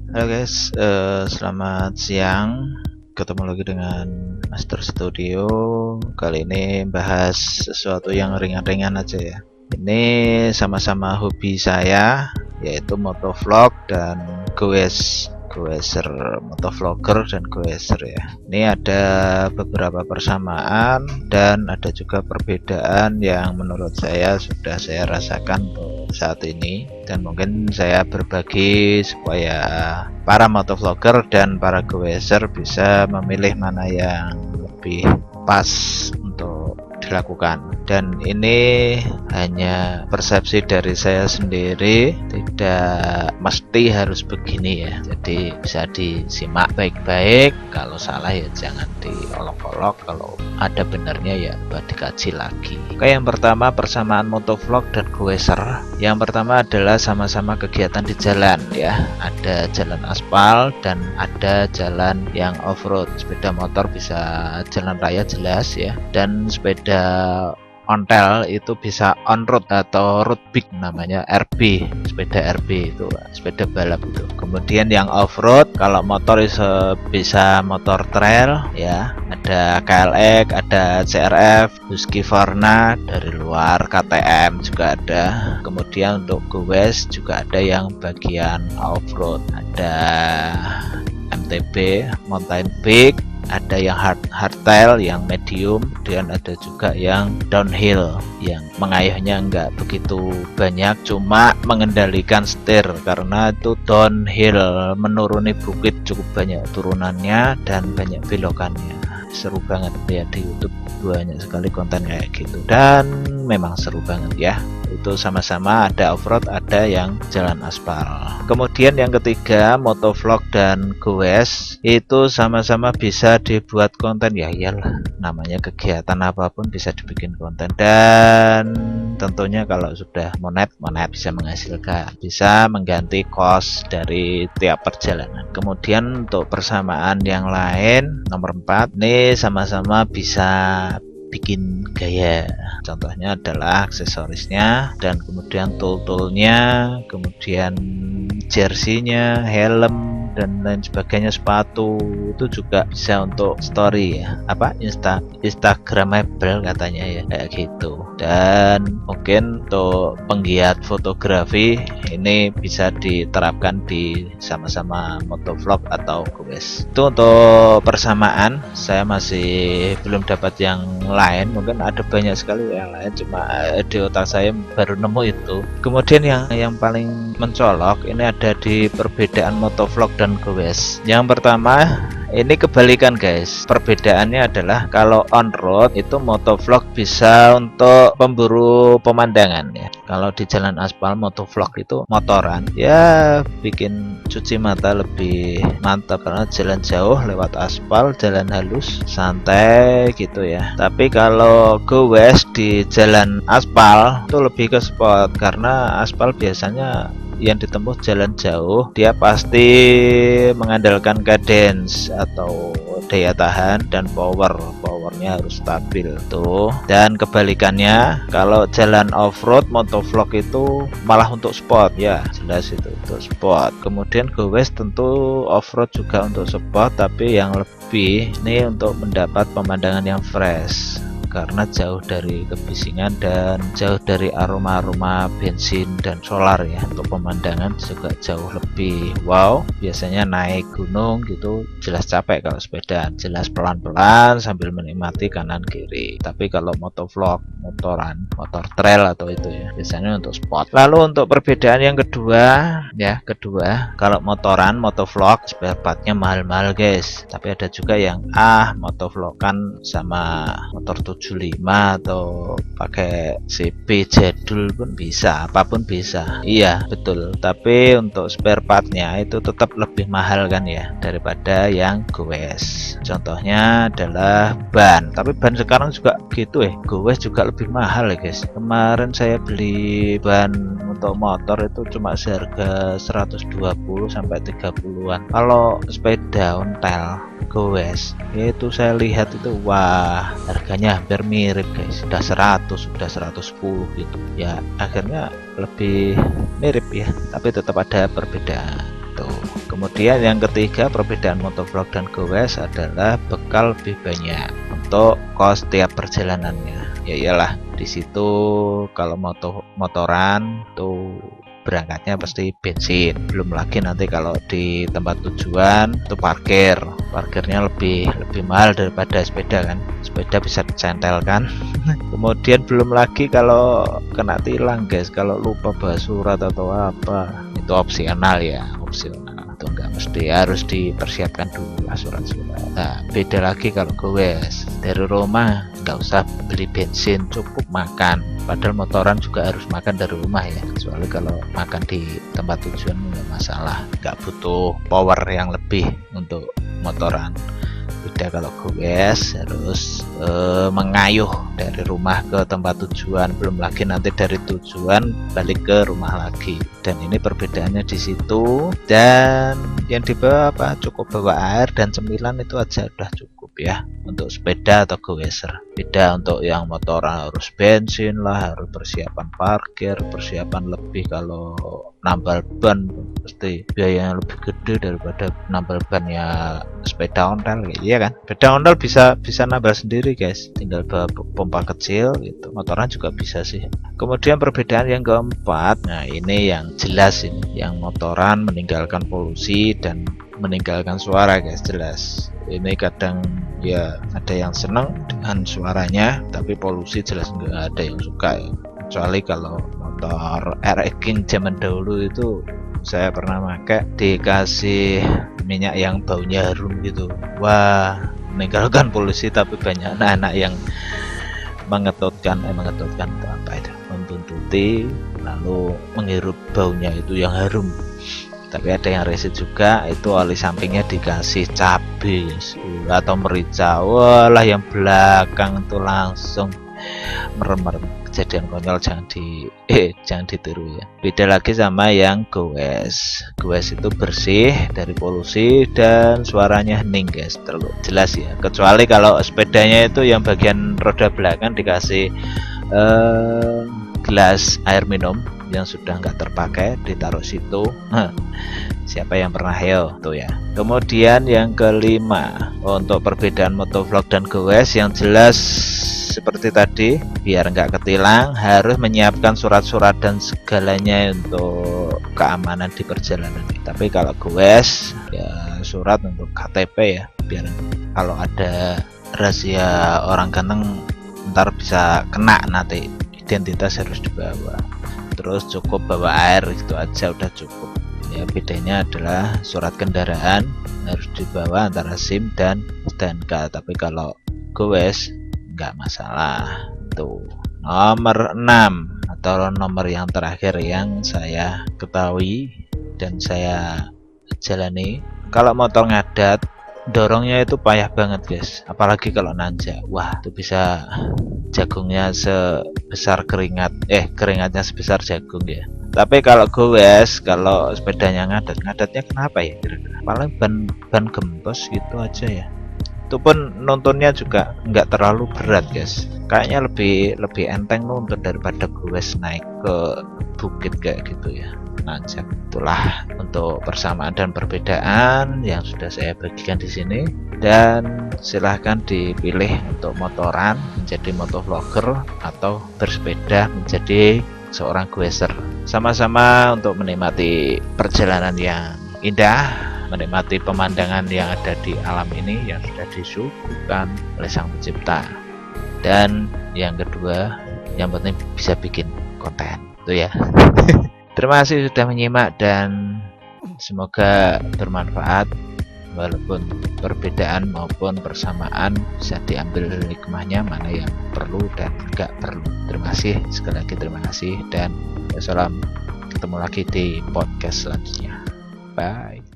Halo guys, selamat siang. Ketemu lagi dengan Master Studio. Kali ini bahas sesuatu yang ringan-ringan aja ya. Ini sama-sama hobi saya, yaitu motovlog dan goeser, motovlogger dan goeser ya. Ini ada beberapa persamaan dan ada juga perbedaan yang menurut saya sudah saya rasakan untuk saat ini, dan mungkin saya berbagi supaya para motovlogger dan para goeser bisa memilih mana yang lebih pas untuk dilakukan. Dan ini hanya persepsi dari saya sendiri, tidak mesti harus begini ya. Jadi bisa disimak baik-baik, kalau salah ya jangan diolok-olok, kalau ada benarnya ya buat dikaji lagi. Oke, yang pertama persamaan motovlog dan goeser. Yang pertama adalah sama-sama kegiatan di jalan ya. Ada jalan aspal dan ada jalan yang off-road. Sepeda motor bisa jalan raya jelas ya, dan sepeda ontel itu bisa on road atau road bike, namanya RB, sepeda RB itu sepeda balap itu. Kemudian yang off road, kalau motor bisa motor trail ya, ada KLX, ada CRF, Husqvarna dari luar, KTM juga ada. Kemudian untuk goes juga ada yang bagian off road, ada MTB mountain bike, ada yang hardtail yang medium, dan ada juga yang downhill yang mengayuhnya enggak begitu banyak, cuma mengendalikan setir, karena itu downhill menuruni bukit cukup banyak turunannya dan banyak belokannya. Seru banget ya, di YouTube banyak sekali konten kayak gitu dan memang seru banget ya. Itu sama-sama ada off-road, ada yang jalan aspal. Kemudian yang ketiga, motovlog dan goes itu sama-sama bisa dibuat konten ya, iyalah namanya kegiatan apapun bisa dibikin konten, dan tentunya kalau sudah monet bisa menghasilkan, bisa mengganti kos dari tiap perjalanan. Kemudian untuk persamaan yang lain, nomor 4, ini sama-sama bisa bikin gaya. Contohnya adalah aksesorisnya, dan kemudian tool-toolnya, kemudian jersey-nya, helm dan lain sebagainya, sepatu itu juga bisa untuk story ya, instagramable katanya ya, kayak gitu. Dan mungkin untuk penggiat fotografi ini bisa diterapkan di sama-sama motovlog atau goes. Itu untuk persamaan. Saya masih belum dapat yang lain, mungkin ada banyak sekali yang lain, cuma di otak saya baru nemu itu. Kemudian yang paling mencolok ini ada di perbedaan motovlog dan goes. Yang pertama, ini kebalikan guys. Perbedaannya adalah kalau on road itu motovlog bisa untuk pemburu pemandangan ya. Kalau di jalan aspal motovlog itu motoran ya, bikin cuci mata lebih mantap karena jalan jauh lewat aspal, jalan halus santai gitu ya. Tapi kalau goes di jalan aspal itu lebih ke sport, karena aspal biasanya yang ditempuh jalan jauh, dia pasti mengandalkan cadence atau daya tahan dan powernya harus stabil tuh. Dan kebalikannya, kalau jalan off-road motovlog itu malah untuk sport ya, jelas itu untuk sport. Kemudian goes tentu off-road juga untuk sport, tapi yang lebih ini untuk mendapat pemandangan yang fresh, karena jauh dari kebisingan dan jauh dari aroma-aroma bensin dan solar ya. Untuk pemandangan juga jauh lebih wow. Biasanya naik gunung gitu jelas capek, kalau sepeda jelas pelan-pelan sambil menikmati kanan kiri. Tapi kalau motovlog, motor trail atau itu ya, biasanya untuk sport. Lalu untuk perbedaan yang kedua, kalau motovlog spare partnya mahal-mahal guys, tapi ada juga yang motovlog kan sama motor 75 atau pakai CB jadul pun bisa, apapun bisa. Iya betul, tapi untuk spare partnya itu tetap lebih mahal kan ya daripada yang goes. Contohnya adalah ban, tapi ban sekarang juga gitu goes juga lebih mahal ya guys. Kemarin saya beli ban untuk motor itu cuma seharga 120 sampai 30-an. Kalau sepeda ontel goes itu saya lihat itu wah, harganya hampir mirip guys, sudah 100 sudah 110 gitu ya. Akhirnya lebih mirip ya, tapi tetap ada perbedaan. Tuh. Kemudian yang ketiga, perbedaan motovlog dan goes adalah bekal lebih banyak untuk kos tiap perjalanannya. Ya iyalah, di situ kalau motoran tuh berangkatnya pasti bensin, belum lagi nanti kalau di tempat tujuan itu parkirnya lebih mahal daripada sepeda kan. Sepeda bisa dicentelkan. Kemudian belum lagi kalau kena tilang guys, kalau lupa bawa surat atau apa, itu opsional ya, opsional, itu enggak mesti, harus dipersiapkan dulu lah surat-surat. Nah, beda lagi kalau goes dari rumah, nggak usah beli bensin, cukup makan. Padahal motoran juga harus makan dari rumah ya, kecuali kalau makan di tempat tujuan nggak masalah, nggak butuh power yang lebih untuk motoran. Beda kalau goes harus mengayuh dari rumah ke tempat tujuan, belum lagi nanti dari tujuan balik ke rumah lagi. Dan ini perbedaannya di situ. Dan yang dibawa apa? Cukup bawa air dan cemilan, itu aja udah cukup ya untuk sepeda atau goeser. Beda untuk yang motoran, harus bensin lah, harus persiapan parkir, persiapan lebih. Kalau nambal ban pasti biayanya lebih gede daripada nambal ban ya sepeda ontel gitu ya kan. Sepeda ontel bisa nambal sendiri guys, tinggal bawa pompa kecil gitu. Motoran juga bisa sih. Kemudian perbedaan yang keempat, nah ini yang jelas, ini yang motoran meninggalkan polusi dan meninggalkan suara guys, jelas. Ini kadang ya ada yang senang dengan suaranya, tapi polusi jelas nggak ada yang suka ya. Kecuali kalau motor RX King zaman dahulu itu saya pernah pakai, dikasih minyak yang baunya harum gitu. Wah, meninggalkan polusi, tapi banyak anak-anak yang mengetutkan itu apa itu, membuntuti lalu menghirup baunya itu yang harum. Tapi ada yang resit juga, itu oli sampingnya dikasih cabai atau merica. Walah, yang belakang itu langsung merem-merem. Kejadian konyol, jangan ditiru ya. Beda lagi sama yang goes. Goes itu bersih dari polusi dan suaranya hening guys, terlalu jelas ya. Kecuali kalau sepedanya itu yang bagian roda belakang dikasih gelas air minum yang sudah nggak terpakai, ditaruh situ. Siapa yang pernah tuh ya. Kemudian yang kelima, untuk perbedaan motovlog dan goes yang jelas seperti tadi, biar nggak ketilang harus menyiapkan surat-surat dan segalanya untuk keamanan di perjalanan. Tapi kalau goes ya surat untuk KTP ya, biar kalau ada rahasia orang ganteng ntar bisa kena, nanti identitas harus dibawa. Terus cukup bawa air, itu aja udah cukup ya. Bedanya adalah surat kendaraan harus dibawa antara SIM dan STNK, tapi kalau goes nggak masalah. Tuh nomor 6 atau nomor yang terakhir yang saya ketahui dan saya jalani, kalau motor ngadat dorongnya itu payah banget guys, apalagi kalau nanjak. Wah, itu bisa jagungnya sebesar keringatnya sebesar jagung ya. Tapi kalau goes, kalau sepedanya ngadatnya kenapa ya kira-kira? Paling ban gembos gitu aja ya. Itu pun nontonnya juga nggak terlalu berat guys, kayaknya lebih enteng nuntun daripada goes naik ke bukit kayak gitu ya, nanjak. Itulah untuk persamaan dan perbedaan yang sudah saya bagikan di sini. Dan silahkan dipilih untuk motoran menjadi motovlogger atau bersepeda menjadi seorang goeser. Sama-sama untuk menikmati perjalanan yang indah, menikmati pemandangan yang ada di alam ini yang sudah disuguhkan oleh Sang Pencipta. Dan yang kedua, yang penting bisa bikin konten itu ya. Terima kasih sudah menyimak dan semoga bermanfaat. Walaupun perbedaan maupun persamaan bisa diambil hikmahnya, mana yang perlu dan enggak perlu. Terima kasih, sekali lagi terima kasih, dan wassalam. Ketemu lagi di podcast selanjutnya. Bye.